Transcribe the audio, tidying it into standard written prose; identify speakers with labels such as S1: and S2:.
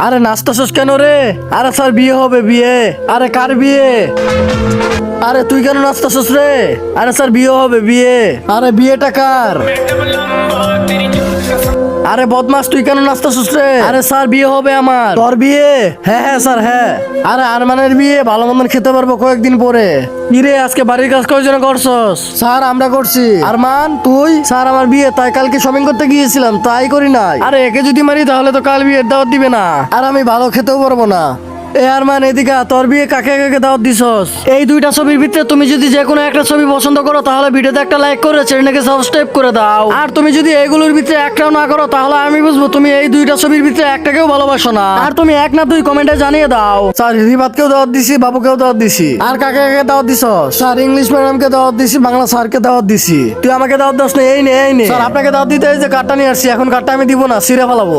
S1: আরে নাচতেছস কেন রে? আরে স্যার বিয়ে হবে বিয়ে। আরে কার বিয়ে? আরে তুই কেন নাচতেছস রে? আরে স্যার বিয়ে হবে বিয়ে। আরে বিয়েটা কার? আরে বদমাস তুই কেন নাচতেছস রে? আরে স্যার বিয়ে হবে আমার। তোর বিয়ে? হ্যাঁ হ্যাঁ স্যার হ্যাঁ। আরে আরমানের বিয়ে, ভালো মন্দ খেতে পারবো কয়েকদিন পরে। কিরে আজকে বাড়ির কাজ কয়জন করছস? স্যার আমরা করছি। আরমান তুই? স্যার আমার বিয়ে, তাই কালকে শপিং করতে গিয়েছিলাম, তাই করি নাই। আরে একে যদি মারি তাহলে তো কাল বিয়ের দাওয়াত দিবে না, আর আমি ভালো খেতেও পারবো না। এ আরমান এদিকে আয়, তোর বিয়ে কাকে কাকে দাওয়াত দিছস? এই দুইটা ছবির ভিতরে তুমি যদি যে কোনো একটা ছবি পছন্দ করো তাহলে ভিডিওতে একটা লাইক করে চ্যানেলটাকে সাবস্ক্রাইব করে দাও। আর তুমি যদি এইগুলোর ভিতরে একটাও না করো তাহলে আমি বুঝবো তুমি এই দুইটা ছবির ভিতরে একটাকেও ভালোবাসো না। আর তুমি এক না দুই কমেন্টে জানিয়ে দাও। স্যার রিবাতকেও দাওয়াত দিছি, বাবুকেও দাওয়াত দিছি। আর কাকে কাকে দাওয়াত দিছস? স্যার ইংলিশ ম্যাডামকে দাওয়াত দিছি, বাংলা স্যারকে দাওয়াত দিছি। তুই আমাকে দাওয়াত দাস না? এই নে এই নে। স্যার আপনাকে দাওয়াত দিতে এই যে কার্ডটা নিয়ে আসছি, এখন কার্ডটা আমি দিব না, ছিঁড়ে ফেলাবো।